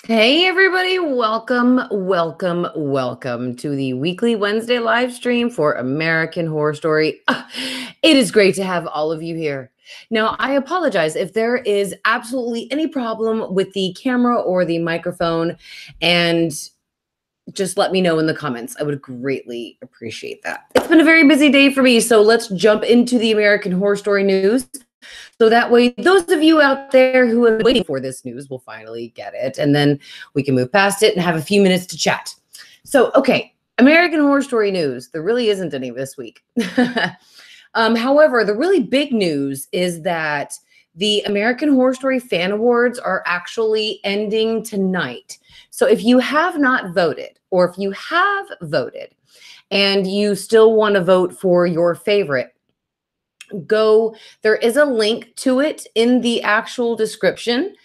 Hey everybody, welcome to the weekly Wednesday live stream for American Horror Story. It is great to have all of you here. Now, I apologize if there is absolutely any problem with the camera or the microphone, and just let me know in the comments. I would greatly appreciate that. It's been a very busy day for me, so let's jump into the American Horror Story news. So that way, those of you out there who have been waiting for this news will finally get it. And then we can move past it and have a few minutes to chat. So, okay, American Horror Story news. There really isn't any this week. However, the really big news is that the American Horror Story Fan Awards are actually ending tonight. So if you have not voted, or if you have voted and you still want to vote for your favorite, there is a link to it in the actual description.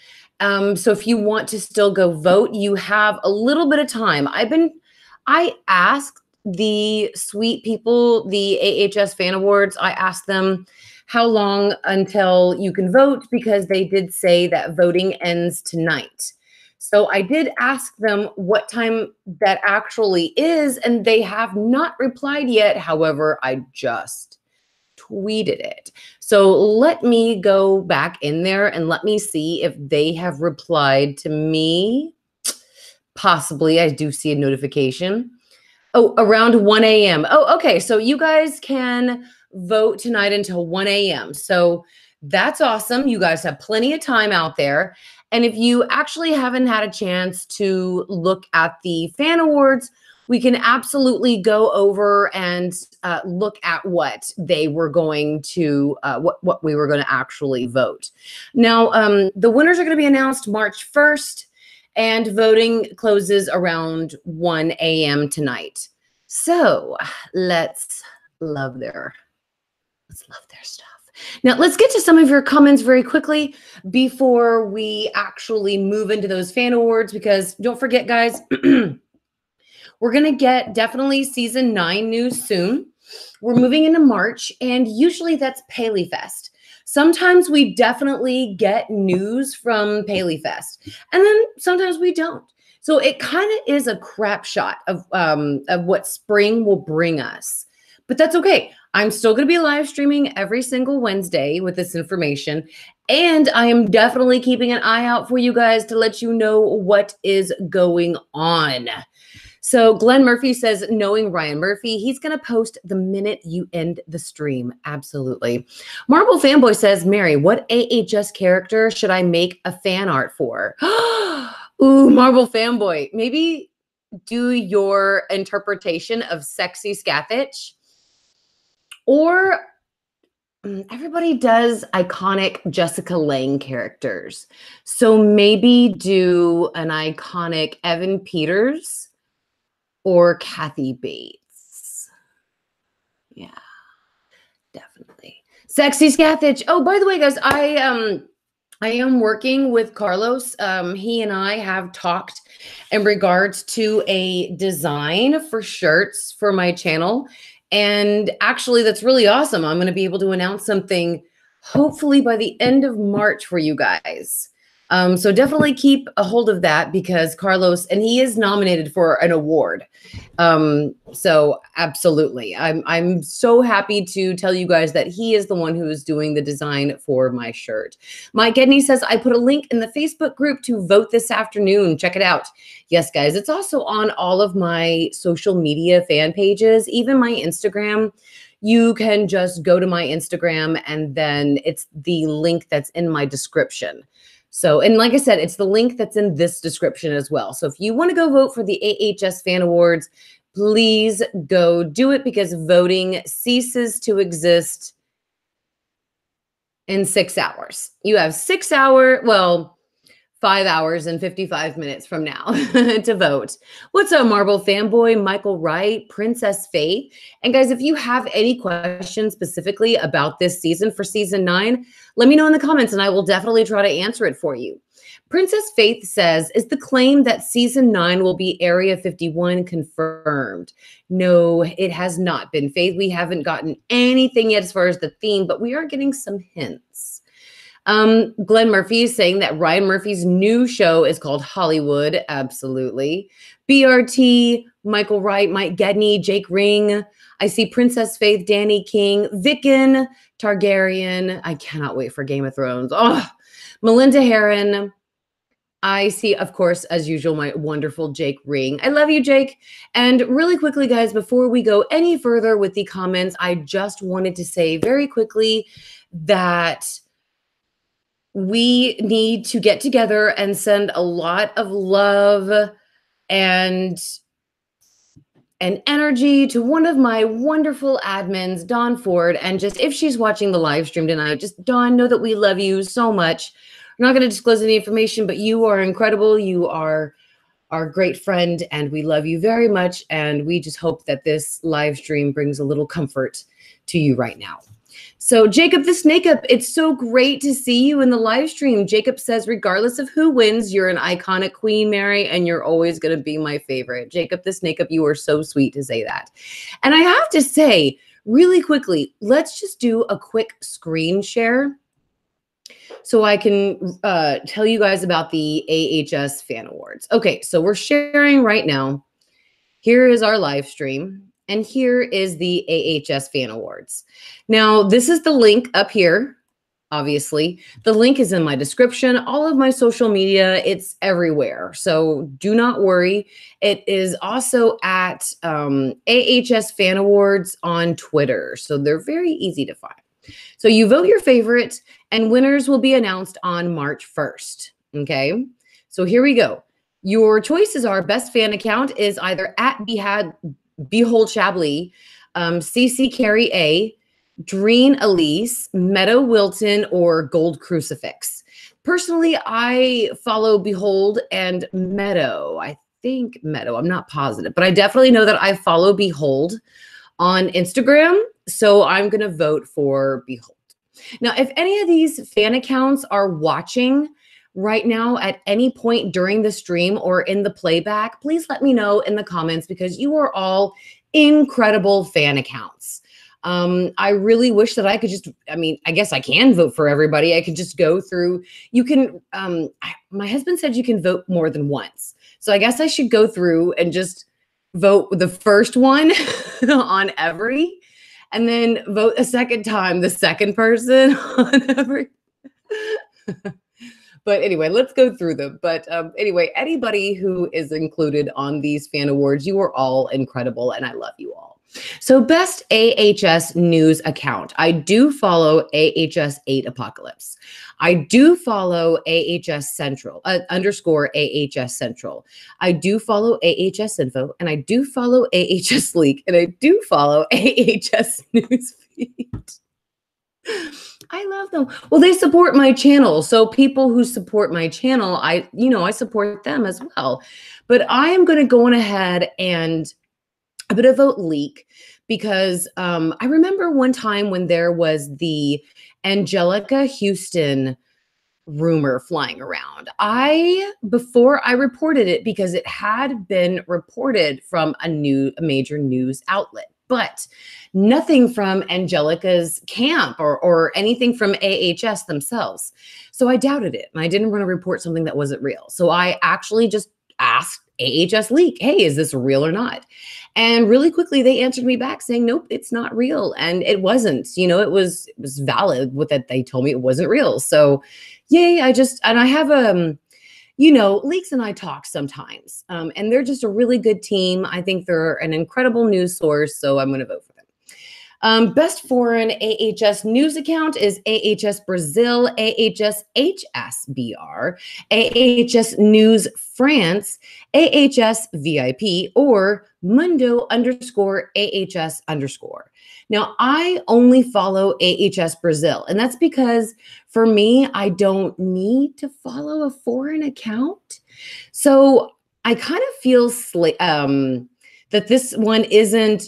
So if you want to still go vote, you have a little bit of time. I asked the sweet people, the AHS Fan Awards, I asked them how long until you can vote, because they did say that voting ends tonight. So I did ask them what time that actually is, and they have not replied yet. However, I just tweeted it. So let me go back in there and let me see if they have replied to me. Possibly. I do see a notification. Oh, around 1 a.m. Oh, okay. So you guys can vote tonight until 1 a.m. So that's awesome. You guys have plenty of time out there. And if you actually haven't had a chance to look at the fan awards, we can absolutely go over and look at what they were going to, what we were going to actually vote. Now, the winners are going to be announced March 1st, and voting closes around 1 a.m. tonight. So let's love their stuff. Now, let's get to some of your comments very quickly before we actually move into those fan awards, because don't forget, guys, we're going to get definitely season 9 news soon. We're moving into March, and usually that's Paley Fest. Sometimes we definitely get news from Paley Fest, and then sometimes we don't. So it kind of is a crap shot of what spring will bring us. But that's okay. I'm still going to be live streaming every single Wednesday with this information. And I am definitely keeping an eye out for you guys to let you know what is going on. So Glenn Murphy says, knowing Ryan Murphy, he's going to post the minute you end the stream. Absolutely. Marble Fanboy says, Mary, what AHS character should I make a fan art for? Ooh, Marble Fanboy. Maybe do your interpretation of Sexy Scathitch. Or everybody does iconic Jessica Lange characters. So maybe do an iconic Evan Peters or Kathy Bates. Yeah, definitely. Sexy Scathitch. Oh, by the way, guys, I am working with Carlos. He and I have talked in regards to a design for shirts for my channel. And actually, that's really awesome. I'm going to be able to announce something hopefully by the end of March for you guys. So definitely keep a hold of that, because Carlos, and he is nominated for an award. So absolutely. I'm so happy to tell you guys that he is the one who is doing the design for my shirt. Mike Edney says, I put a link in the Facebook group to vote this afternoon. Check it out. Yes, guys, it's also on all of my social media fan pages, even my Instagram. You can just go to my Instagram, and then it's the link that's in my description. So, and like I said, it's the link that's in this description as well. So if you want to go vote for the AHS Fan Awards, please go do it, because voting ceases to exist in 6 hours. You have 6 hours, well, 5 hours and 55 minutes from now to vote. What's up, Marble Fanboy, Michael Wright, Princess Faith? And guys, if you have any questions specifically about this season for season 9, let me know in the comments and I will definitely try to answer it for you. Princess Faith says, is the claim that season 9 will be Area 51 confirmed? No, it has not been, Faith. We haven't gotten anything yet as far as the theme, but we are getting some hints. Glenn Murphy is saying that Ryan Murphy's new show is called Hollywood. Absolutely. BRT, Michael Wright, Mike Gedney, Jake Ring. I see Princess Faith, Danny King, Vicken Targaryen. I cannot wait for Game of Thrones. Oh, Melinda Heron. I see, of course, as usual, my wonderful Jake Ring. I love you, Jake. And really quickly, guys, before we go any further with the comments, I just wanted to say very quickly that we need to get together and send a lot of love and energy to one of my wonderful admins, Dawn Ford. And just if she's watching the live stream tonight, just Dawn, know that we love you so much. We're not going to disclose any information, but you are incredible. You are our great friend, and we love you very much. And we just hope that this live stream brings a little comfort to you right now. So Jacob the Snake Up, it's so great to see you in the live stream. Jacob says, regardless of who wins, you're an iconic queen, Mary, and you're always going to be my favorite. Jacob the Snake Up, you are so sweet to say that. And I have to say, really quickly, let's just do a quick screen share so I can tell you guys about the AHS Fan Awards. Okay, so we're sharing right now. Here is our live stream, and here is the AHS Fan Awards. Now, this is the link up here, obviously. The link is in my description, all of my social media, it's everywhere. So do not worry. It is also at AHS Fan Awards on Twitter. So they're very easy to find. So you vote your favorite, and winners will be announced on March 1st. Okay, so here we go. Your choices are: best fan account is either at Behold Chablis, CC Carrie A, Dreen Elise, Meadow Wilton, or Gold Crucifix. Personally, I follow Behold and Meadow. I think Meadow, I'm not positive, but I definitely know that I follow Behold on Instagram. So I'm going to vote for Behold. Now, if any of these fan accounts are watching right now at any point during the stream or in the playback, please let me know in the comments, because you are all incredible fan accounts. I really wish that I could just, I guess I can vote for everybody. I could just go through, you can, my husband said you can vote more than once. So I guess I should go through and just vote the first one on every, and then vote a second time the second person on every. But anyway, let's go through them. But anyway, anybody who is included on these fan awards, you are all incredible, and I love you all. So best AHS news account. I do follow AHS 8 Apocalypse. I do follow AHS Central, underscore AHS Central. I do follow AHS Info, and I do follow AHS Leak, and I do follow AHS Newsfeed. I love them. Well, they support my channel. So people who support my channel, I support them as well. But I am going to go on ahead and I'm going to vote Leak, because I remember one time when there was the Angelica Houston rumor flying around. Before I reported it, because it had been reported from a major news outlet, but nothing from Angelica's camp or anything from AHS themselves. So I doubted it, and I didn't want to report something that wasn't real. So I actually just asked AHS Leak, hey, is this real or not? And really quickly, they answered me back saying, nope, it's not real. And it wasn't, it was valid with that. They told me it wasn't real. So yay. I have, Leaks and I talk sometimes, and they're just a really good team. I think they're an incredible news source, so I'm going to vote for them. Best foreign AHS news account is AHS Brazil, AHS HSBR, AHS News France, AHS VIP, or Mundo underscore AHS underscore. Now, I only follow AHS Brazil, and that's because for me, I don't need to follow a foreign account. So I kind of feel that this one isn't,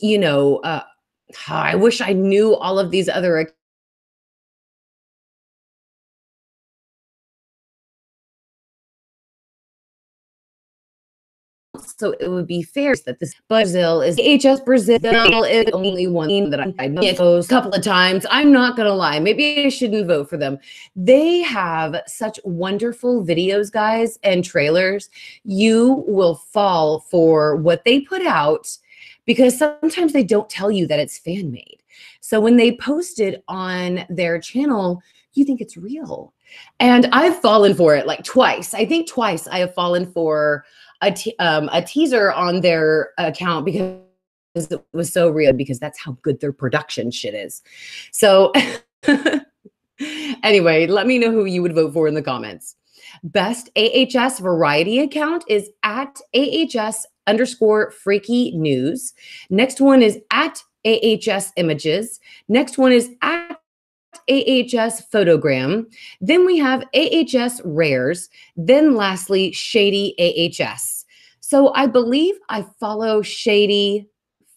I wish I knew all of these other accounts. so it would be fair that this Brazil is AHS Brazil is only one that I know a couple of times. I'm not gonna lie, maybe I shouldn't vote for them. They have such wonderful videos, guys, and trailers. You will fall for what they put out because sometimes they don't tell you that it's fan made. So when they post it on their channel, you think it's real. And I've fallen for it like twice. I think twice I have fallen for a teaser on their account because it was so real, because that's how good their production shit is. So anyway, let me know who you would vote for in the comments. Best AHS variety account is at AHS_freaky news. Next one is at AHS images. Next one is at AHS photogram. Then we have AHS rares. Then lastly, shady AHS. So I believe I follow shady,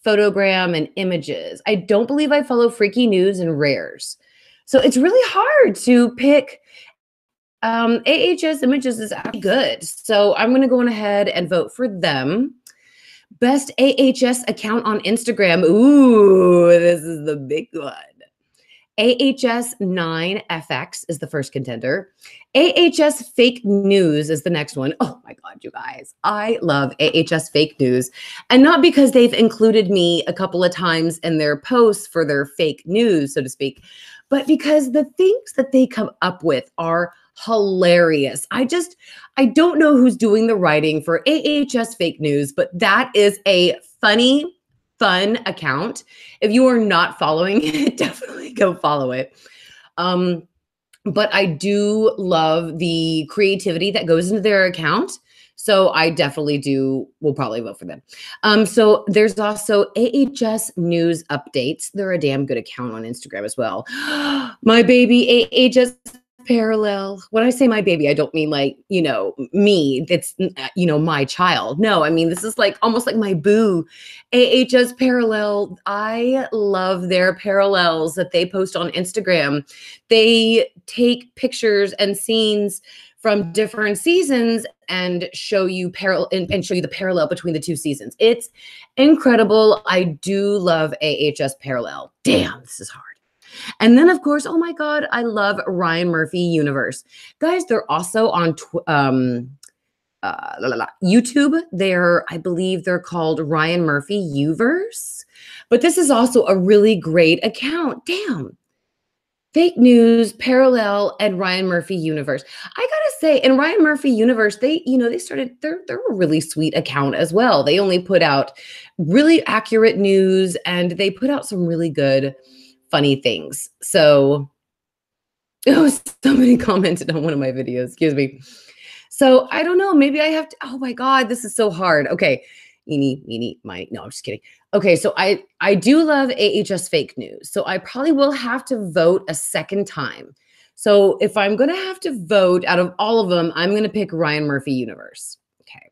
photogram, and images. I don't believe I follow freaky news and rares. So it's really hard to pick. AHS images is actually good. So I'm going to go on ahead and vote for them. Best AHS account on Instagram. Ooh, this is the big one. AHS9FX is the first contender. AHS fake news is the next one. Oh my God, you guys. I love AHS fake news. And not because they've included me a couple of times in their posts for their fake news, so to speak, but because the things that they come up with are hilarious. I don't know who's doing the writing for AHS fake news, but that is a funny, fun account. If you are not following it, definitely go follow it. But I do love the creativity that goes into their account. So I definitely will probably vote for them. So there's also AHS news updates. They're a damn good account on Instagram as well. My baby AHS parallel. When I say my baby, I don't mean like, me, that's, my child. No, I mean, this is like almost like my boo. AHS parallel. I love their parallels that they post on Instagram. They take pictures and scenes from different seasons and show you and show you the parallel between the two seasons. It's incredible. I do love AHS parallel. Damn, this is hard. And then, of course, oh my God, I love Ryan Murphy Universe. Guys, they're also on YouTube. I believe they're called Ryan Murphy Uverse. But this is also a really great account. Damn. Fake news, parallel, and Ryan Murphy Universe. I gotta say, in Ryan Murphy Universe, they're a really sweet account as well. They only put out really accurate news, and they put out some really good, funny things. So, somebody commented on one of my videos, excuse me. So I don't know, maybe I have to, oh my God, this is so hard. Okay, no, I'm just kidding. Okay, so I do love AHS fake news. So I probably will have to vote a second time. So if I'm gonna have to vote out of all of them, I'm gonna pick Ryan Murphy Universe. Okay,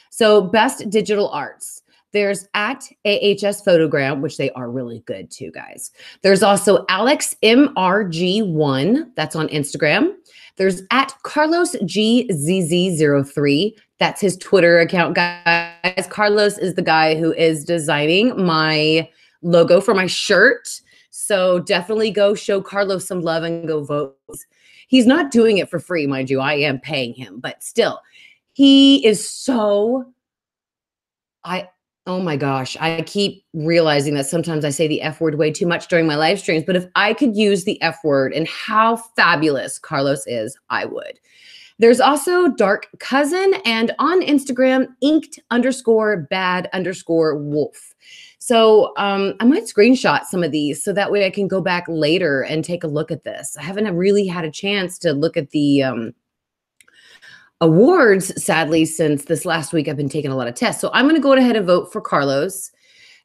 so best digital arts. There's at AHS Photogram, which they are really good too, guys. There's also Alex MRG1, that's on Instagram. There's at Carlos GZZ03, that's his Twitter account, guys. Carlos is the guy who is designing my logo for my shirt. So definitely go show Carlos some love and go vote. He's not doing it for free, mind you. I am paying him, but still, he is so, oh my gosh, I keep realizing that sometimes I say the F word way too much during my live streams, but if I could use the F word and how fabulous Carlos is, I would. There's also Dark Cousin, and on Instagram, inked_bad_wolf. So I might screenshot some of these so that way I can go back later and take a look at this. I haven't really had a chance to look at the awards, sadly, since this last week I've been taking a lot of tests. So I'm going to go ahead and vote for Carlos.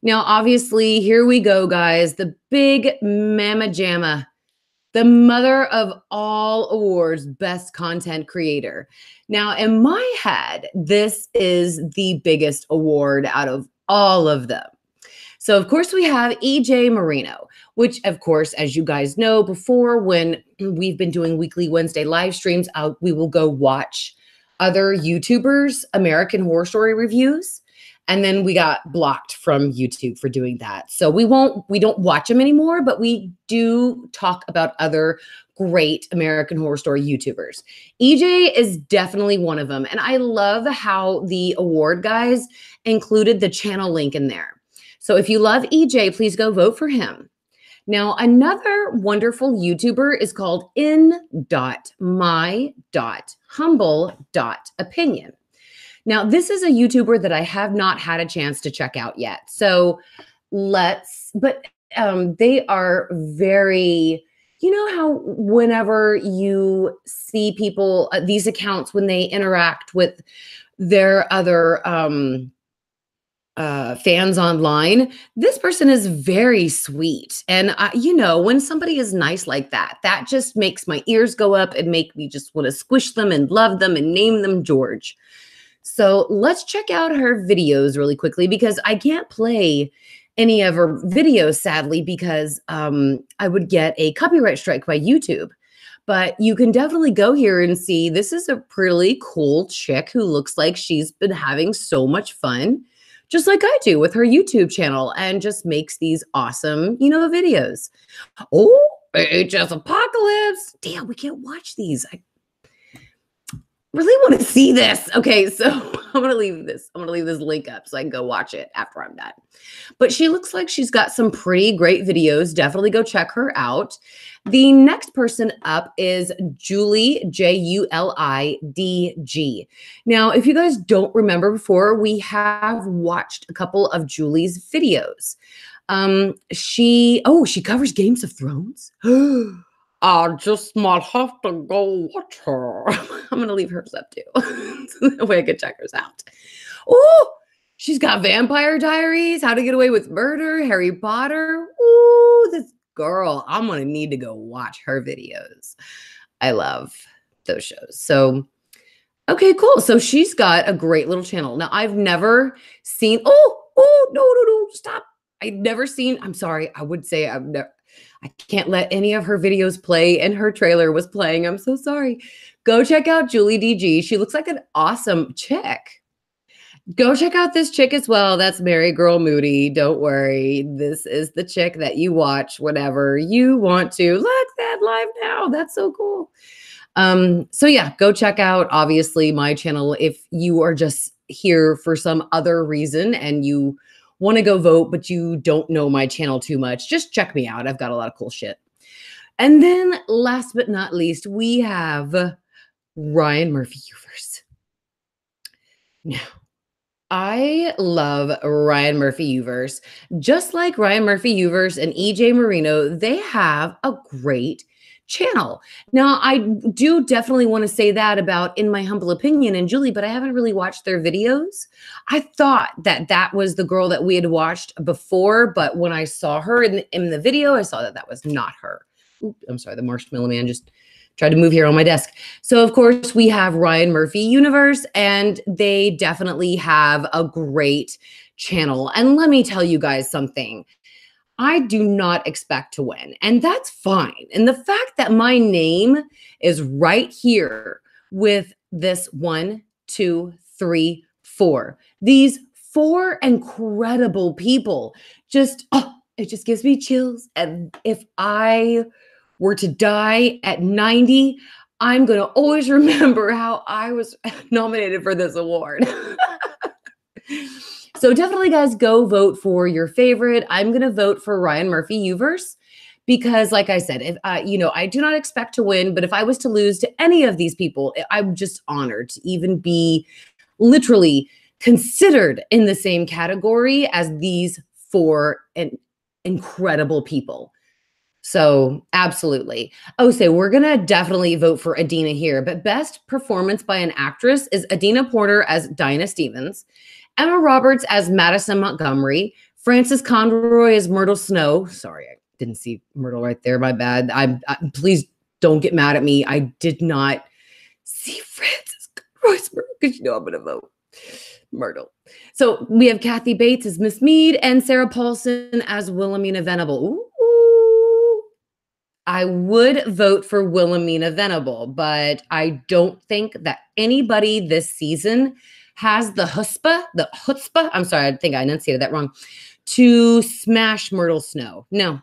Now, obviously, here we go, guys. The big mama jamma, the mother of all awards, best content creator. Now, in my head, this is the biggest award out of all of them. So, of course, we have EJ Marino, which, of course, as you guys know, before when we've been doing weekly Wednesday live streams, we will go watch other YouTubers' American Horror Story reviews. And then we got blocked from YouTube for doing that. So we don't watch them anymore, but we do talk about other great American Horror Story YouTubers. EJ is definitely one of them. And I love how the award guys included the channel link in there. So if you love EJ, please go vote for him. Now, another wonderful YouTuber is called in.my.humble.opinion. Now, this is a YouTuber that I have not had a chance to check out yet. So they are very, you know how whenever you see people, these accounts, when they interact with their other fans online, this person is very sweet. And when somebody is nice like that, that just makes my ears go up and make me just want to squish them and love them and name them George. So let's check out her videos really quickly, because I can't play any of her videos, sadly, because I would get a copyright strike by YouTube. But you can definitely go here and see, this is a pretty cool chick who looks like she's been having so much fun, just like I do with her YouTube channel, and just makes these awesome, videos. Oh, HS Apocalypse. Damn, we can't watch these. I really want to see this. Okay, so I'm going to leave this link up so I can go watch it after I'm done. But she looks like she's got some pretty great videos. Definitely go check her out. The next person up is Julie, Julidg. Now, if you guys don't remember before, we have watched a couple of Julie's videos. She covers Games of Thrones. I just might have to go watch her. I'm going to leave hers up too. That way I can check hers out. Oh, she's got Vampire Diaries, How to Get Away with Murder, Harry Potter. Ooh, this girl. I'm going to need to go watch her videos. I love those shows. So, okay, cool. So she's got a great little channel. Now, I've never seen, no, stop. I'm sorry. I can't let any of her videos play, and her trailer was playing. I'm so sorry. Go check out Julidg. She looks like an awesome chick. Go check out this chick as well. That's MaryGirl Moody. Don't worry. This is the chick that you watch whenever you want to. Look, that live now. That's so cool. So yeah, go check out, obviously, my channel. If you are just here for some other reason and you want to go vote, but you don't know my channel too much, just check me out. I've got a lot of cool shit. And then last but not least, we have Ryan Murphy Uverse. Now, I love Ryan Murphy Uverse. Just like Ryan Murphy Uverse and EJ Marino, they have a great channel. Now, I do definitely want to say that about In My Humble Opinion and Julie, but I haven't really watched their videos. I thought that was the girl that we had watched before, but when I saw her in the video, I saw that was not her. Ooh, I'm sorry, the Marshmallow Man just tried to move here on my desk. So, of course, we have Ryan Murphy Universe, and they definitely have a great channel. And let me tell you guys something. I do not expect to win, and that's fine. And the fact that my name is right here with this 1, 2, 3, 4, these 4 incredible people, it just gives me chills. And if I were to die at 90, I'm going to always remember how I was nominated for this award. So definitely, guys, go vote for your favorite. I'm going to vote for Ryan Murphy Uverse because, like I said, if I do not expect to win, but if I was to lose to any of these people, I'm just honored to even be literally considered in the same category as these 4 incredible people. So absolutely. Oh, so we're going to definitely vote for Adina here, but best performance by an actress is Adina Porter as Dinah Stevens, Emma Roberts as Madison Montgomery, Frances Conroy as Myrtle Snow. Sorry, I didn't see Myrtle right there. My bad. Please don't get mad at me. I did not see Frances Conroy's Myrtle because I'm going to vote Myrtle. So we have Kathy Bates as Miss Mead and Sarah Paulson as Wilhelmina Venable. Ooh. I would vote for Wilhelmina Venable, but I don't think that anybody this season has the chutzpah, I'm sorry, I think I enunciated that wrong, to smash Myrtle Snow? No.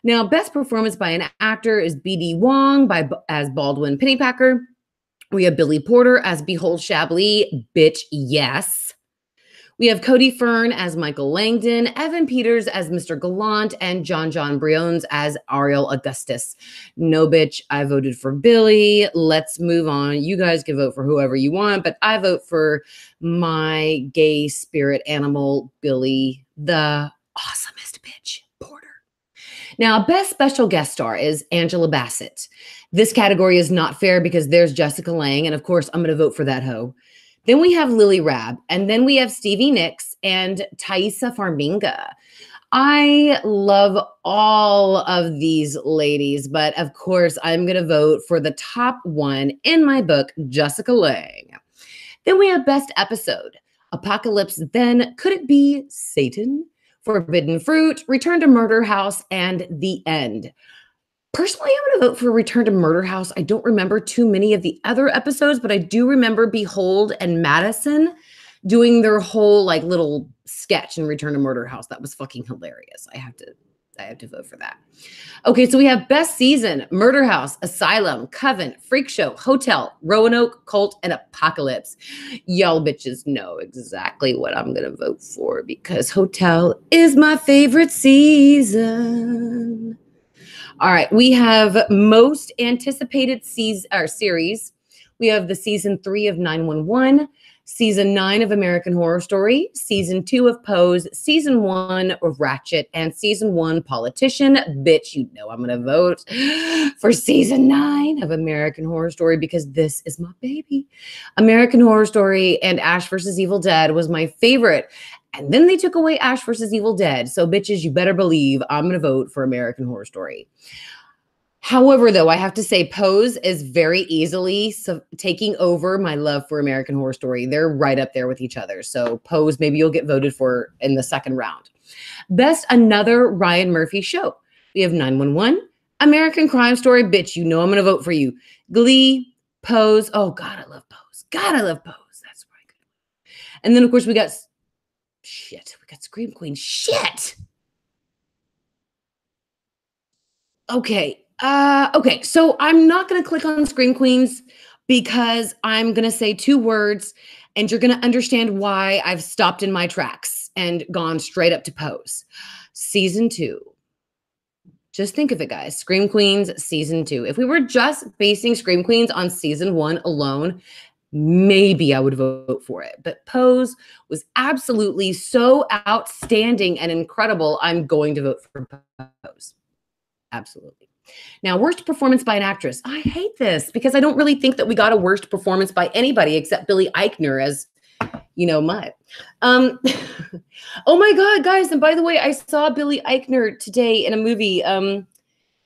Now, best performance by an actor is B.D. Wong as Baldwin Pennypacker. We have Billy Porter as Behold Chablis, bitch, yes. We have Cody Fern as Michael Langdon, Evan Peters as Mr. Gallant, and John Briones as Ariel Augustus. No, bitch, I voted for Billy. Let's move on. You guys can vote for whoever you want, but I vote for my gay spirit animal, Billy, the awesomest bitch, Porter. Now, best special guest star is Angela Bassett. This category is not fair because there's Jessica Lange, and of course, I'm going to vote for that hoe. Then we have Lily Rabb, and then we have Stevie Nicks and Thaisa Farmiga. I love all of these ladies, but of course, I'm going to vote for the top one in my book, Jessica Lange. Then we have Best Episode, Apocalypse Then, Could It Be Satan? Forbidden Fruit, Return to Murder House, and The End. Personally, I'm going to vote for Return to Murder House. I don't remember too many of the other episodes, but I do remember Behold and Madison doing their whole like little sketch in Return to Murder House. That was fucking hilarious. I have to vote for that. Okay, so we have Best Season, Murder House, Asylum, Coven, Freak Show, Hotel, Roanoke, Cult, and Apocalypse. Y'all bitches know exactly what I'm going to vote for because Hotel is my favorite season. All right, we have most anticipated series. We have the season 3 of 911, season 9 of American Horror Story, season 2 of Pose, season 1 of Ratchet, and season 1 Politician. Bitch, you know I'm going to vote for season 9 of American Horror Story because this is my baby. American Horror Story and Ash vs. Evil Dead was my favorite. And then they took away Ash vs. Evil Dead. So bitches, you better believe I'm going to vote for American Horror Story. However, though, I have to say Pose is very easily taking over my love for American Horror Story. They're right up there with each other. So Pose, maybe you'll get voted for in the second round. Best Another Ryan Murphy Show. We have 911, American Crime Story. Bitch, you know I'm going to vote for you. Glee, Pose. Oh, God, I love Pose. God, I love Pose. That's right. And then, of course, we got Scream Queen. Shit. Okay. Okay. So I'm not going to click on Scream Queens because I'm going to say 2 words and you're going to understand why I've stopped in my tracks and gone straight up to Pose. Season 2. Just think of it, guys. Scream Queens, season 2. If we were just basing Scream Queens on season 1 alone, maybe I would vote for it. But Pose was absolutely so outstanding and incredible. I'm going to vote for Pose. Absolutely. Now, worst performance by an actress. I hate this because I don't really think that we got a worst performance by anybody except Billy Eichner as, you know, Mutt. Oh my God, guys. And by the way, I saw Billy Eichner today in a movie,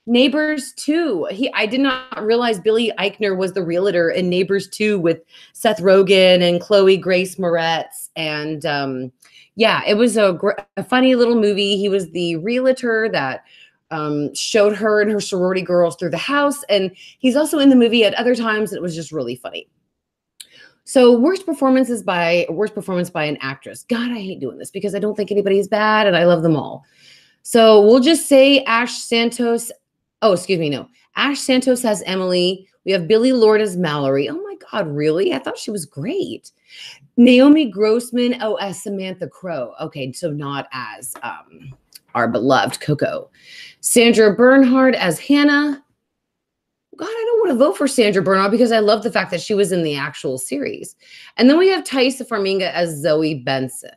Neighbors 2. I did not realize Billy Eichner was the realtor in Neighbors 2 with Seth Rogen and Chloe Grace Moretz. And yeah, it was a funny little movie. He was the realtor that showed her and her sorority girls through the house. And he's also in the movie at other times. And it was just really funny. So worst performance by an actress. God, I hate doing this because I don't think anybody is bad and I love them all. So we'll just say Ash Santos. Oh, excuse me. No. Ash Santos as Emily. We have Billy Lord as Mallory. Oh my God, really? I thought she was great. Naomi Grossman, as Samantha Crow. Okay, so not as our beloved Coco. Sandra Bernhard as Hannah. God, I don't want to vote for Sandra Bernhard because I love the fact that she was in the actual series. And then we have Thaisa Farmiga as Zoe Benson.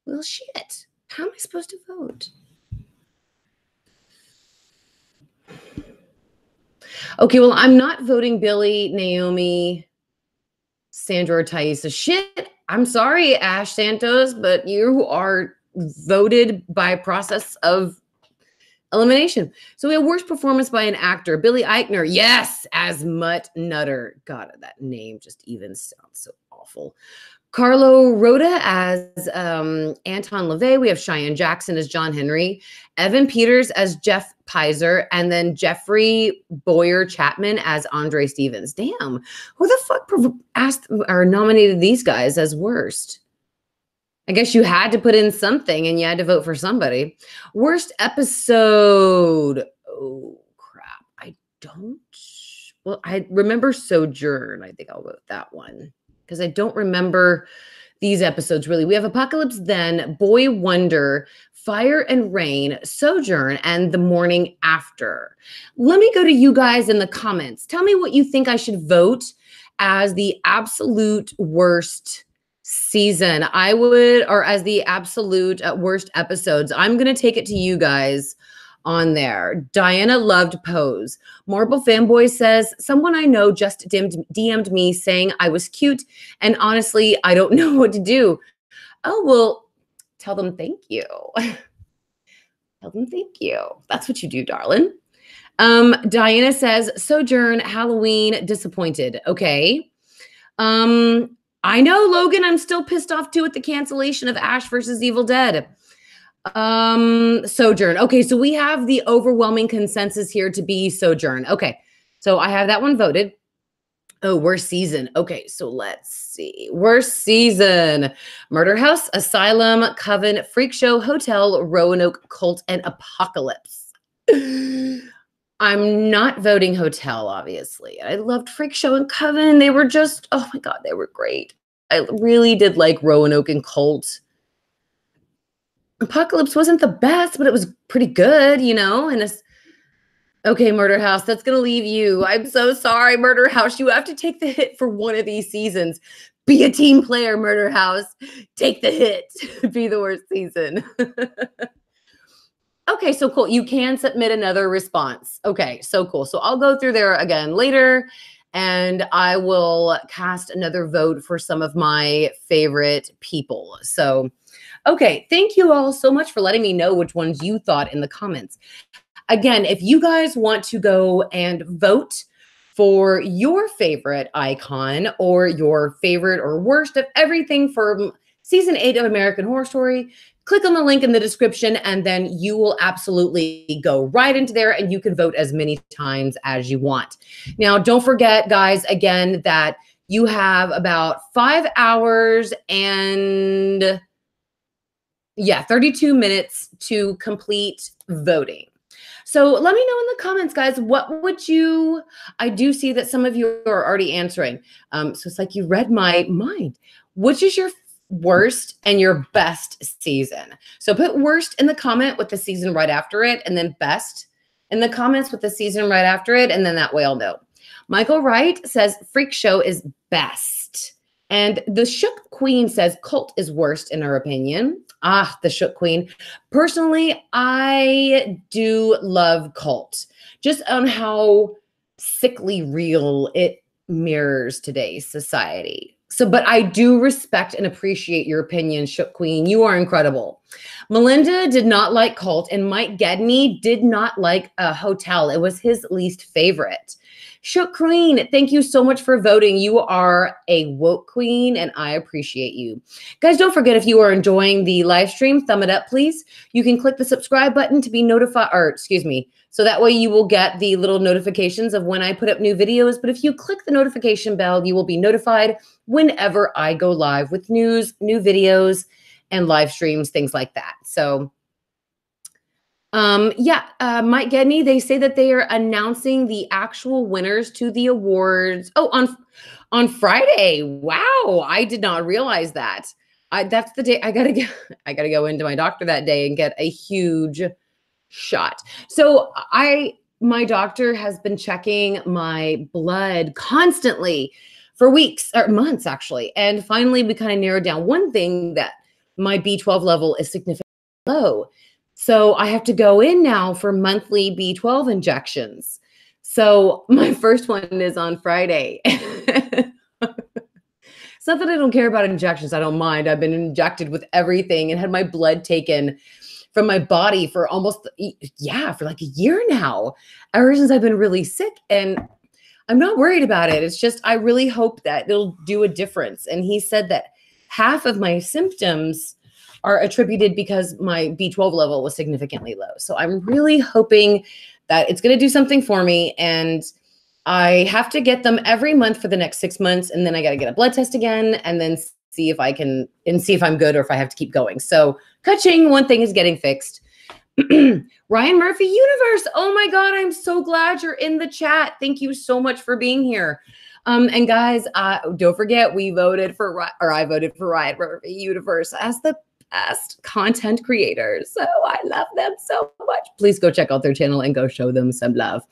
Well, shit. How am I supposed to vote? Okay, well, I'm not voting Billy, Naomi, Sandra, or Thaisa. Shit, I'm sorry, Ash Santos, but you are voted by process of Elimination. So we have worst performance by an actor. Billy Eichner, yes, as Mutt Nutter. God, that name just even sounds so awful. Carlo Rhoda as Anton LaVey. We have Cheyenne Jackson as John Henry. Evan Peters as Jeff Pizer. And then Jeffrey Boyer Chapman as Andre Stevens. Damn, who the fuck asked or nominated these guys as worst? I guess you had to put in something and you had to vote for somebody. Worst episode. Oh, crap. I remember Sojourn. I think I'll vote that one because I don't remember these episodes really. We have Apocalypse Then, Boy Wonder, Fire and Rain, Sojourn, and The Morning After. Let me go to you guys in the comments. Tell me what you think I should vote as the absolute worst season. Or as the absolute worst episodes. I'm going to take it to you guys on there. Diana loved Pose. Marble Fanboy says, someone I know just DM'd me saying I was cute, and honestly, I don't know what to do. Oh, well, tell them thank you. Tell them thank you. That's what you do, darling. Diana says, Sojourn, Halloween, disappointed. Okay. I know, Logan, I'm still pissed off too at the cancellation of Ash versus Evil Dead. Sojourn. Okay, so we have the overwhelming consensus here to be Sojourn. Okay, so I have that one voted. Oh, worst season. Okay, so let's see. Worst season. Murder House, Asylum, Coven, Freak Show, Hotel, Roanoke, Cult, and Apocalypse. I'm not voting Hotel, obviously. I loved Freak Show and Coven. They were just, oh my God, they were great. I really did like Roanoke and Cult. Apocalypse wasn't the best, but it was pretty good, you know? Okay, Murder House, that's going to leave you. I'm so sorry, Murder House. You have to take the hit for one of these seasons. Be a team player, Murder House. Take the hit. Be the worst season. Okay, so cool. You can submit another response. Okay, so cool. So I'll go through there again later, and I will cast another vote for some of my favorite people. So, okay, thank you all so much for letting me know which ones you thought in the comments. Again, if you guys want to go and vote for your favorite icon or your favorite or worst of everything from season 8 of American Horror Story, click on the link in the description, and then you will absolutely go right into there and you can vote as many times as you want. Now, don't forget, guys, again, that you have about 5 hours and 32 minutes to complete voting. So let me know in the comments, guys, what would you, I do see that some of you are already answering. So it's like you read my mind. Which is your worst and your best season? So put worst in the comment with the season right after it, and then best in the comments with the season right after it, and then that way I'll know. Michael Wright says Freak Show is best. And the Shook Queen says Cult is worst in her opinion. Ah, the Shook Queen. Personally, I do love Cult, just on how sickly real it mirrors today's society. So, but I do respect and appreciate your opinion, Shook Queen. You are incredible. Melinda did not like Cult, and Mike Gedney did not like Hotel. It was his least favorite. Shook Queen, thank you so much for voting. You are a woke queen, and I appreciate you. Guys, don't forget, if you are enjoying the live stream, thumb it up, please. You can click the subscribe button to be notified, or excuse me, so that way you will get the little notifications of when I put up new videos. But if you click the notification bell, you will be notified whenever I go live with news, new videos, and live streams, things like that. So Mike Gedney, they say that they are announcing the actual winners to the awards. Oh, on Friday. Wow, I did not realize that. That's the day I gotta go into my doctor that day and get a huge shot. So my doctor has been checking my blood constantly for weeks or months actually, and finally we kind of narrowed down one thing, that my B12 level is significantly low. So I have to go in now for monthly B12 injections. So my first one is on Friday. It's not that I don't care about injections. I don't mind. I've been injected with everything and had my blood taken from my body for almost, for like a year now, ever since I've been really sick. And I'm not worried about it. It's just, I really hope that it'll do a difference. And he said that half of my symptoms are attributed because my B12 level was significantly low. So I'm really hoping that it's going to do something for me. And I have to get them every month for the next 6 months. And then I got to get a blood test again and then see if I can, and see if I'm good or if I have to keep going. So ka-ching, one thing is getting fixed. Ryan Murphy Universe. Oh my God, I'm so glad you're in the chat. Thank you so much for being here. And guys, don't forget, I voted for Ryan Murphy Universe as the best content creators. So I love them so much. Please go check out their channel and go show them some love.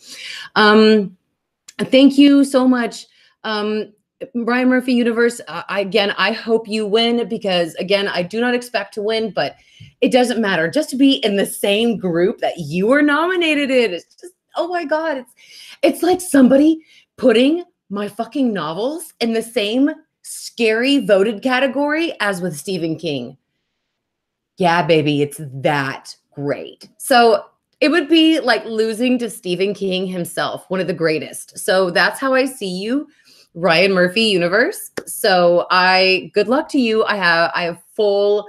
Thank you so much. Ryan Murphy Universe, again, I hope you win because, again, I do not expect to win, but it doesn't matter. Just to be in the same group that you were nominated in, it's just, oh my God. It's like somebody putting my fucking novels in the same scary voted category as with Stephen King. Yeah, baby, it's that great. So it would be like losing to Stephen King himself, one of the greatest. So that's how I see you, Ryan Murphy Universe. So good luck to you. I have full,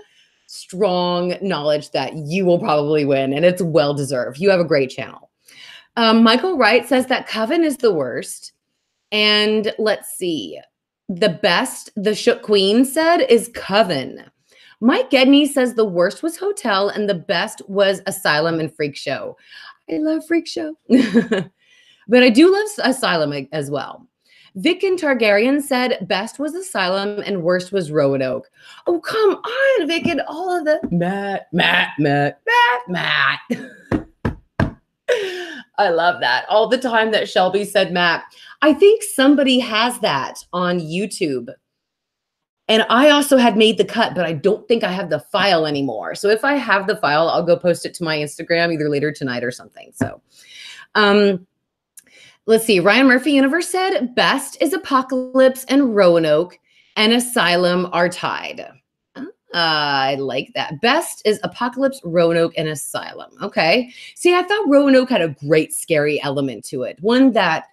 strong knowledge that you will probably win, and it's well deserved. You have a great channel. Michael Wright says that Coven is the worst. And let's see, the best, the Shook Queen said, is Coven. Mike Gedney says the worst was Hotel and the best was Asylum and Freak Show. I love Freak Show. But I do love Asylum as well. Vicken Targaryen said best was Asylum and worst was Roanoke. Oh, come on, Vicken. All of the Matt. I love that. All the time that Shelby said Matt. I think somebody has that on YouTube. And I also had made the cut, but I don't think I have the file anymore. So if I have the file, I'll go post it to my Instagram either later tonight or something. So let's see. Ryan Murphy Universe said best is Apocalypse and Roanoke and Asylum are tied. I like that. Best is Apocalypse, Roanoke, and Asylum. Okay. See, I thought Roanoke had a great scary element to it. One that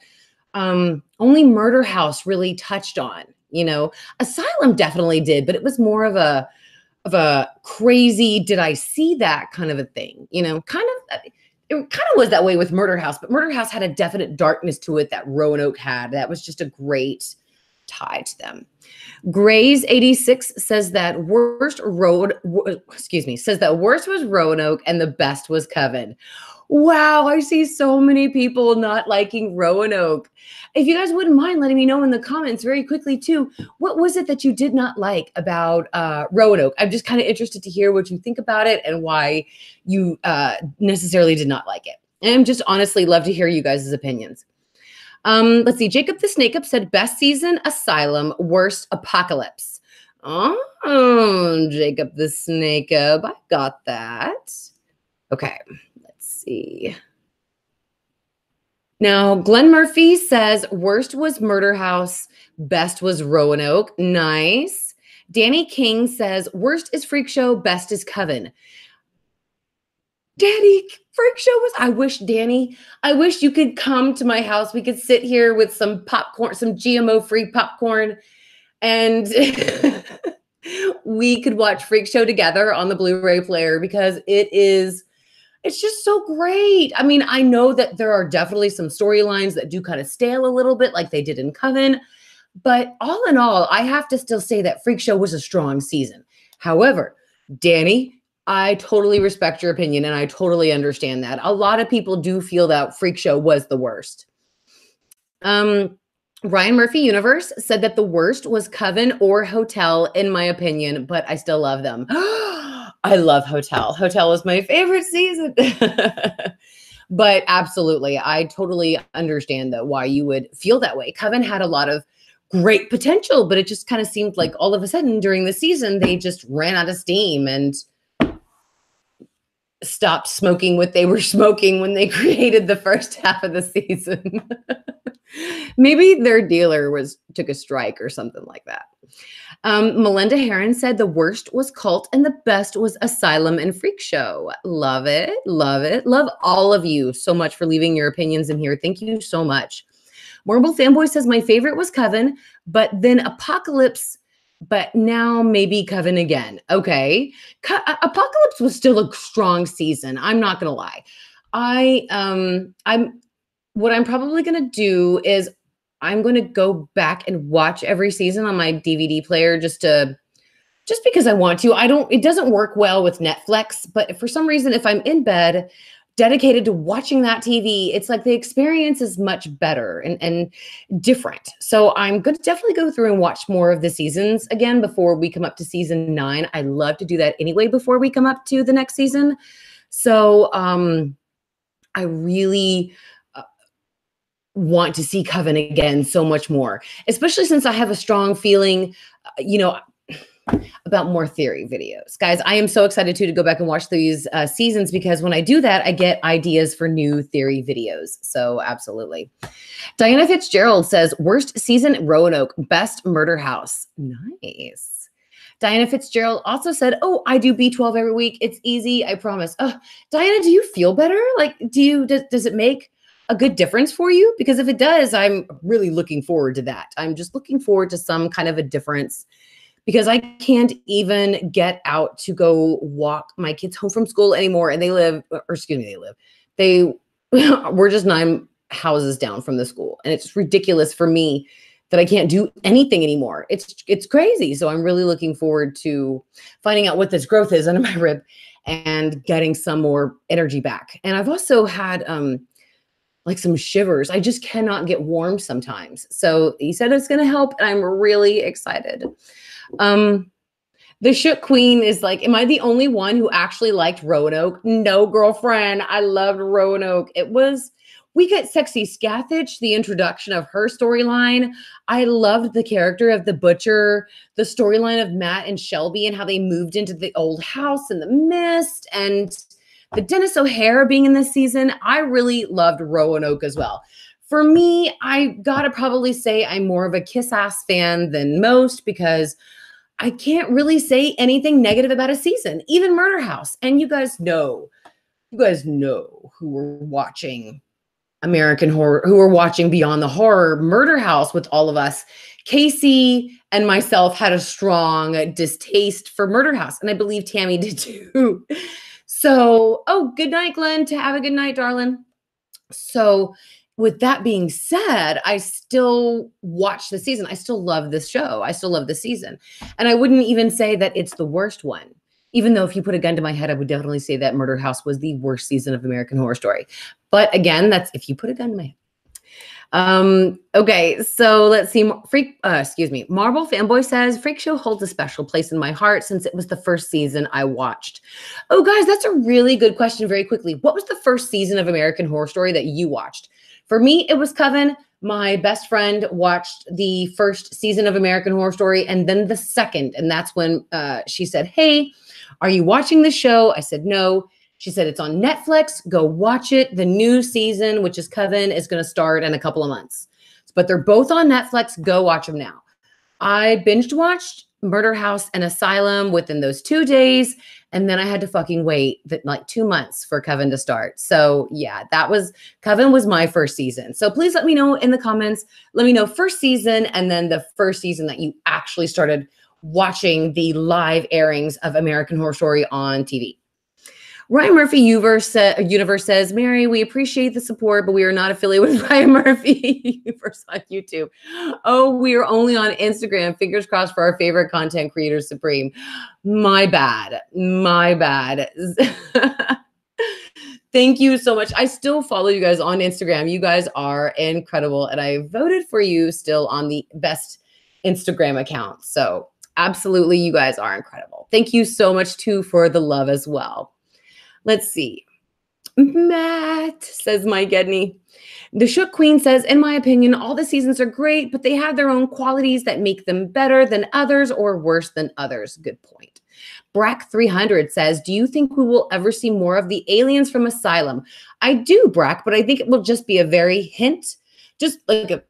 only Murder House really touched on. You know, Asylum definitely did, but it was more of a crazy, did I see that kind of a thing? You know, it kind of was that way with Murder House, but Murder House had a definite darkness to it that Roanoke had. That was just a great tie to them. Grays 86 says that worst was Roanoke and the best was Coven. Wow, I see so many people not liking Roanoke. If you guys wouldn't mind letting me know in the comments very quickly too, what was it that you did not like about Roanoke? I'm just kind of interested to hear what you think about it and why you necessarily did not like it. And I'm just honestly love to hear you guys' opinions. Let's see. Jacob the Snake Up said best season Asylum, worst Apocalypse. Oh, Jacob the Snake Up. I got that. Okay. See. Now, Glenn Murphy says worst was Murder House, best was Roanoke. Nice. Danny King says worst is Freak Show, best is Coven. Danny, Freak Show was, I wish you could come to my house. We could sit here with some popcorn, some GMO-free popcorn, and we could watch Freak Show together on the Blu-ray player because it's just so great. I mean, I know that there are definitely some storylines that do kind of stale a little bit like they did in Coven, but all in all, I have to still say that Freak Show was a strong season. However, Danny, I totally respect your opinion and I totally understand that. A lot of people do feel that Freak Show was the worst. Ryan Murphy Universe said that the worst was Coven or Hotel, in my opinion, but I still love them. I love Hotel. Hotel is my favorite season. But absolutely, I totally understand that why you would feel that way. Coven had a lot of great potential, but it just kind of seemed like all of a sudden during the season, they just ran out of steam. And stopped smoking what they were smoking when they created the first half of the season. Maybe their dealer took a strike or something like that. Melinda Heron said the worst was Cult and the best was Asylum and Freak Show. Love it. Love it. Love all of you so much for leaving your opinions in here. Thank you so much. Marble Fanboy says my favorite was Coven, but then Apocalypse, but now maybe Coven again. Okay. Apocalypse was still a strong season. I'm not going to lie. What I'm probably going to do is I'm going to go back and watch every season on my DVD player just because I want to. It doesn't work well with Netflix, but for some reason, if I'm in bed dedicated to watching that TV, it's like the experience is much better and different. So I'm going to definitely go through and watch more of the seasons again before we come up to season 9. I love to do that anyway before we come up to the next season. So I really want to see Coven again so much more, especially since I have a strong feeling, about more theory videos. Guys, I am so excited to go back and watch these seasons because when I do that, I get ideas for new theory videos. So absolutely. Diana Fitzgerald says, worst season, Roanoke, best Murder House. Nice. Diana Fitzgerald also said, oh, I do B12 every week. It's easy, I promise. Diana, do you feel better? Like, does it make a good difference for you? Because if it does, I'm really looking forward to that. I'm just looking forward to some kind of a difference because I can't even get out to go walk my kids home from school anymore. And we're just 9 houses down from the school. And it's ridiculous for me that I can't do anything anymore. It's crazy. So I'm really looking forward to finding out what this growth is under my rib and getting some more energy back. And I've also had, like some shivers. I just cannot get warm sometimes. So he said it's going to help. And I'm really excited. The Shook Queen is like, am I the only one who actually liked Roanoke? No, girlfriend. I loved Roanoke. We got Sexy Scathach, the introduction of her storyline. I loved the character of the butcher, the storyline of Matt and Shelby and how they moved into the old house in the mist, and the Dennis O'Hare being in this season. I really loved Roanoke as well. For me, I gotta probably say I'm more of a Kiss-Ass fan than most because I can't really say anything negative about a season, even Murder House. And you guys know who were watching American Horror, who were watching Beyond the Horror, Murder House with all of us. Casey and myself had a strong distaste for Murder House, and I believe Tammy did too. So, good night, Glenn. To have a good night, darling. So with that being said, I still watch the season. I still love this show. I still love the season. And I wouldn't even say that it's the worst one. Even though if you put a gun to my head, I would definitely say that Murder House was the worst season of American Horror Story. But again, that's if you put a gun to my head. Okay, so let's see. Marble Fanboy says, Freak Show holds a special place in my heart since it was the first season I watched. Oh, guys, that's a really good question. Very quickly, what was the first season of American Horror Story that you watched? For me, it was Coven. My best friend watched the first season of American Horror Story and then the second. And that's when she said, hey, are you watching the show? I said, no. She said, it's on Netflix. Go watch it. The new season, which is Coven, is going to start in a couple of months. But they're both on Netflix. Go watch them now. I binge watched Murder House and Asylum within those 2 days. And then I had to fucking wait like 2 months for Coven to start. So yeah, Coven was my first season. So please let me know in the comments. Let me know first season and then the first season that you actually started watching the live airings of American Horror Story on TV. Ryan Murphy Universe says, Mary, we appreciate the support, but we are not affiliated with Ryan Murphy Universe on YouTube. Oh, we are only on Instagram. Fingers crossed for our favorite content creator supreme. My bad. My bad. Thank you so much. I still follow you guys on Instagram. You guys are incredible. And I voted for you still on the best Instagram account. So absolutely, you guys are incredible. Thank you so much too for the love as well. Let's see. Matt, says Mike Edney. The Shook Queen says, in my opinion, all the seasons are great, but they have their own qualities that make them better than others or worse than others. Good point. Brack 300 says, do you think we will ever see more of the aliens from Asylum? I do, Brack, but I think it will just be a very hint, just like a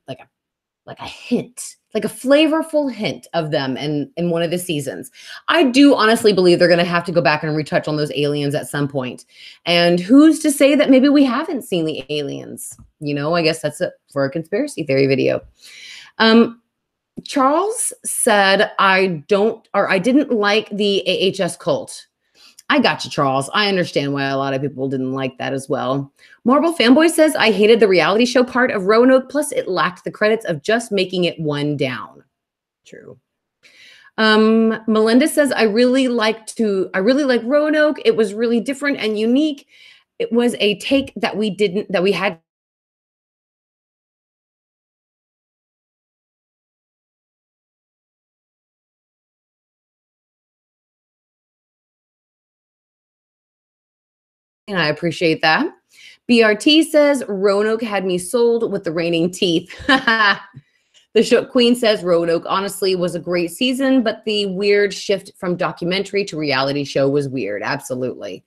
hint, like a flavorful hint of them in one of the seasons. I do honestly believe they're going to have to go back and retouch on those aliens at some point. And who's to say that maybe we haven't seen the aliens? You know, I guess that's it for a conspiracy theory video. Charles said, I didn't like the AHS cult. I got you, Charles. I understand why a lot of people didn't like that as well. Marble Fanboy says, I hated the reality show part of Roanoke, plus it lacked the credits of just making it one down. True. Melinda says, I really like Roanoke. It was really different and unique. It was a take that we had. And I appreciate that. BRT says, Roanoke had me sold with the raining teeth. The Shook Queen says, Roanoke honestly was a great season, but the weird shift from documentary to reality show was weird. Absolutely.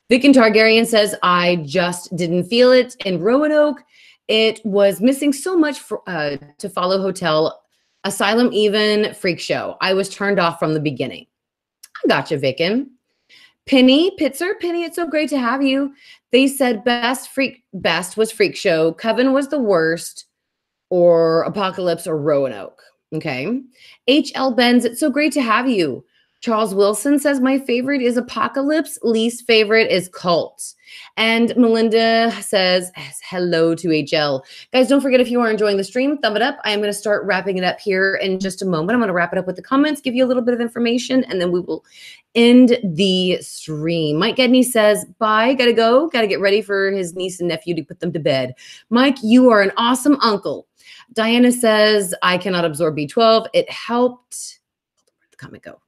Vicken Targaryen says, I just didn't feel it in Roanoke. It was missing so much to follow Hotel, Asylum, even Freak Show. I was turned off from the beginning. I gotcha, Vicken. Penny Pitzer, Penny, it's so great to have you. They said best was Freak Show, Coven was the worst, or Apocalypse or Roanoke. Okay. H.L. Benz, it's so great to have you. Charles Wilson says, my favorite is Apocalypse, least favorite is Cult. And Melinda says, hello to HL. Guys, don't forget, if you are enjoying the stream, thumb it up. I am going to start wrapping it up here in just a moment. I'm going to wrap it up with the comments, give you a little bit of information, and then we will end the stream. Mike Gedney says, bye, gotta go. Gotta get ready for his niece and nephew to put them to bed. Mike, you are an awesome uncle. Diana says, I cannot absorb B12. It helped. Where'd the comment go?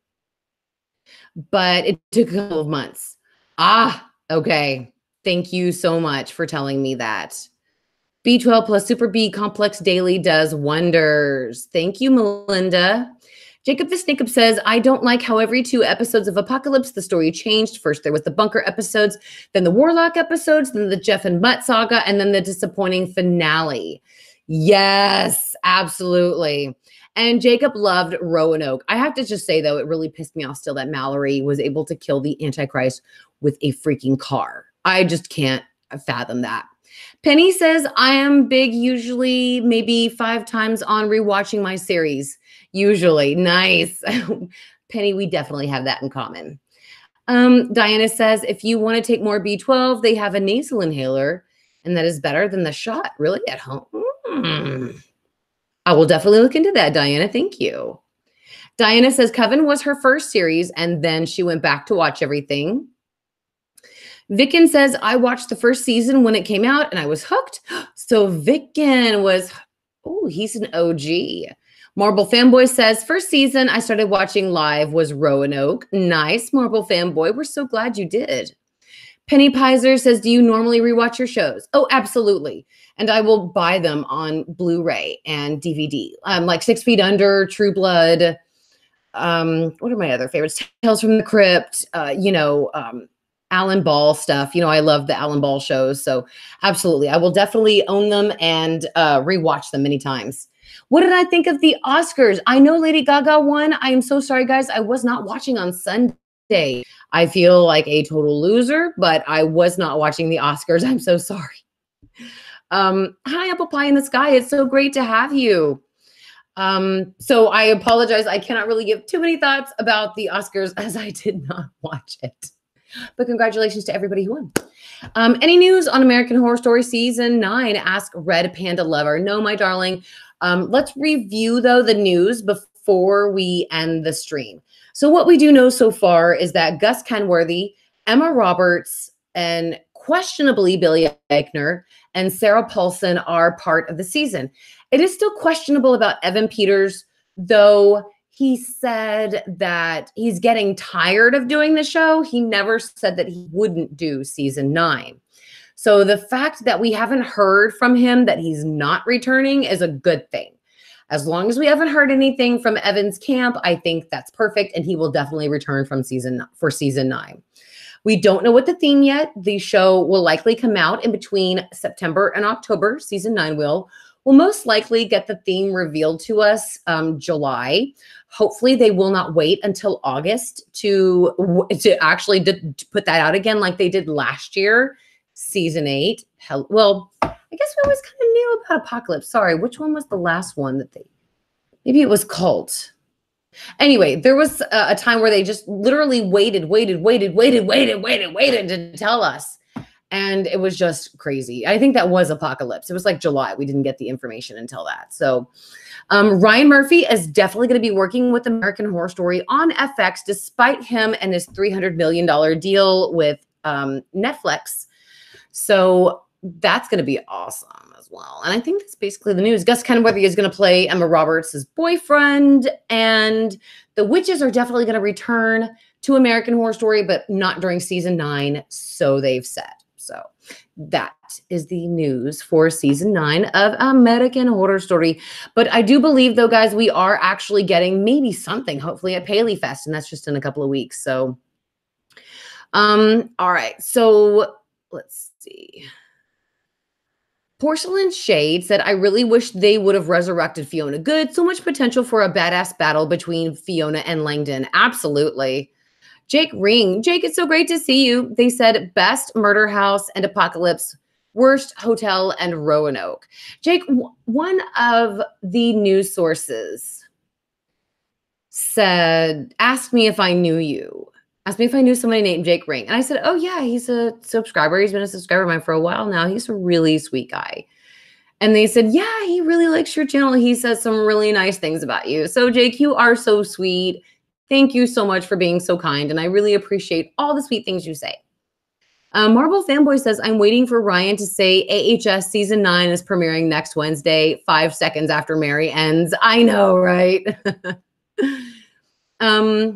But it took a couple of months. Okay. Thank you so much for telling me that. B12 plus Super B Complex Daily does wonders. Thank you, Melinda. Jacob the Snickup says, I don't like how every 2 episodes of Apocalypse, the story changed. First, there was the bunker episodes, then the Warlock episodes, then the Jeff and Mutt saga, and then the disappointing finale. Yes, absolutely. And Jacob loved Roanoke. I have to just say, though, it really pissed me off still that Mallory was able to kill the Antichrist with a freaking car. I just can't fathom that. Penny says, I am big, usually maybe 5 times on rewatching my series. Usually. Nice. Penny, we definitely have that in common. Diana says, if you want to take more B12, they have a nasal inhaler, and that is better than the shot. Really? At home? I will definitely look into that, Diana. Thank you. Diana says Coven was her first series, and then she went back to watch everything. Vicken says, I watched the first season when it came out, and I was hooked. So Vicken was, oh, he's an OG. Marble Fanboy says, first season I started watching live was Roanoke. Nice, Marble Fanboy. We're so glad you did. Penny Pizer says, do you normally rewatch your shows? Oh, absolutely. And I will buy them on Blu-ray and DVD. Like 6 Feet Under, True Blood. What are my other favorites? Tales from the Crypt, Alan Ball stuff. You know, I love the Alan Ball shows. So absolutely. I will definitely own them and rewatch them many times. What did I think of the Oscars? I know Lady Gaga won. I am so sorry, guys. I was not watching on Sunday. I feel like a total loser, but I was not watching the Oscars. I'm so sorry. Hi, Apple Pie in the Sky. It's so great to have you. So I apologize. I cannot really give too many thoughts about the Oscars as I did not watch it. But congratulations to everybody who won. Any news on American Horror Story Season 9? Ask Red Panda Lover. No, my darling. Let's review, though, the news before we end the stream. So what we do know so far is that Gus Kenworthy, Emma Roberts, and questionably Billy Eichner and Sarah Paulson are part of the season. It is still questionable about Evan Peters, though he said that he's getting tired of doing the show. He never said that he wouldn't do season 9. So the fact that we haven't heard from him that he's not returning is a good thing. As long as we haven't heard anything from Evan's camp, I think that's perfect, and he will definitely return for season 9. We don't know what the theme yet. The show will likely come out in between September and October. Season 9 will. We'll most likely get the theme revealed to us July. Hopefully, they will not wait until August to actually put that out again like they did last year, season 8. Well, I guess we always kind of knew about Apocalypse. Sorry, which one was the last one that maybe it was Cult. Anyway, there was a time where they just literally waited to tell us. And it was just crazy. I think that was Apocalypse. It was like July. We didn't get the information until that. So Ryan Murphy is definitely going to be working with American Horror Story on FX, despite him and his $300 million deal with Netflix. So that's going to be awesome as well. And I think that's basically the news. Gus Kenworthy is going to play Emma Roberts' boyfriend. And the witches are definitely going to return to American Horror Story, but not during season 9. So they've said. So that is the news for season 9 of American Horror Story. But I do believe, though, guys, we are actually getting maybe something, hopefully, at Paley Fest, and that's just in a couple of weeks. So, all right. So let's see. Porcelain Shade said, I really wish they would have resurrected Fiona Good. So much potential for a badass battle between Fiona and Langdon. Absolutely. Jake Ring. Jake, it's so great to see you. They said best Murder House and Apocalypse, worst hotel and Roanoke. Jake, one of the news sources asked me if I knew you. Asked me if I knew somebody named Jake Ring. And I said, oh yeah, he's a subscriber. He's been a subscriber of mine for a while now. He's a really sweet guy. And they said, yeah, he really likes your channel. He says some really nice things about you. So Jake, you are so sweet. Thank you so much for being so kind, and I really appreciate all the sweet things you say. Marble Fanboy says, I'm waiting for Ryan to say AHS Season 9 is premiering next Wednesday, 5 seconds after Mary ends. I know, right? All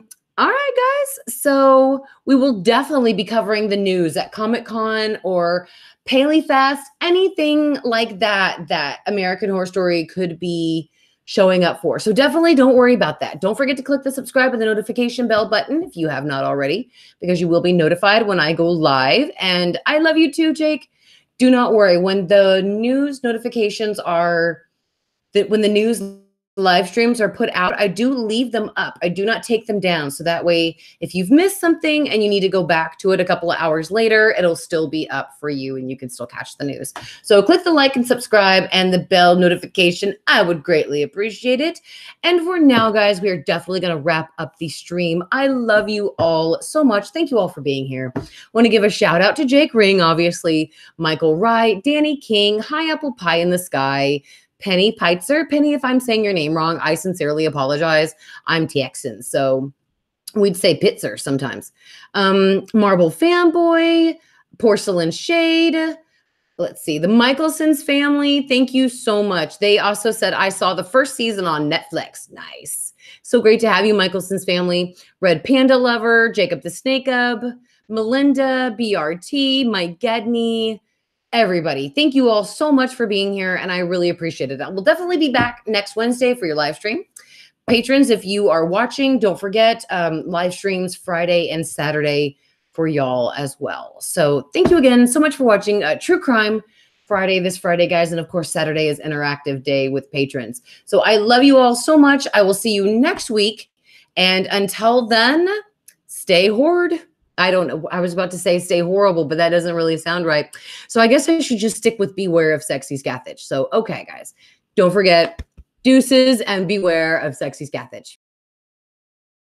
right, guys. So we will definitely be covering the news at Comic-Con or Paley Fest, anything like that American Horror Story could be showing up for. So definitely don't worry about that. Don't forget to click the subscribe and the notification bell button if you have not already, because you will be notified when I go live. And I love you too, Jake. Do not worry. When the news notifications when the news live streams are put out, I do leave them up. I do not take them down. So that way, if you've missed something and you need to go back to it a couple of hours later, it'll still be up for you and you can still catch the news. So click the like and subscribe and the bell notification. I would greatly appreciate it. And for now, guys, we are definitely going to wrap up the stream. I love you all so much. Thank you all for being here. Want to give a shout out to Jake Ring, obviously, Michael Wright, Danny King, High Apple Pie in the Sky, Penny Peitzer. Penny, if I'm saying your name wrong, I sincerely apologize. I'm Texan, so we'd say Pitzer sometimes. Marble Fanboy, Porcelain Shade. Let's see. The Michelson's family. Thank you so much. They also said, I saw the first season on Netflix. Nice. So great to have you, Michelson's family. Red Panda Lover, Jacob the Snake Ub, Melinda, BRT, Mike Gedney, everybody. Thank you all so much for being here, and I really appreciate it. We'll definitely be back next Wednesday for your live stream. Patrons, if you are watching, don't forget live streams Friday and Saturday for y'all as well. So thank you again so much for watching True Crime Friday, this Friday, guys. And of course, Saturday is interactive day with patrons. So I love you all so much. I will see you next week. And until then, stay hoard. I don't know. I was about to say stay horrible, but that doesn't really sound right. So I guess I should just stick with beware of sexy scathage. So, okay, guys, don't forget deuces and beware of sexy scathage.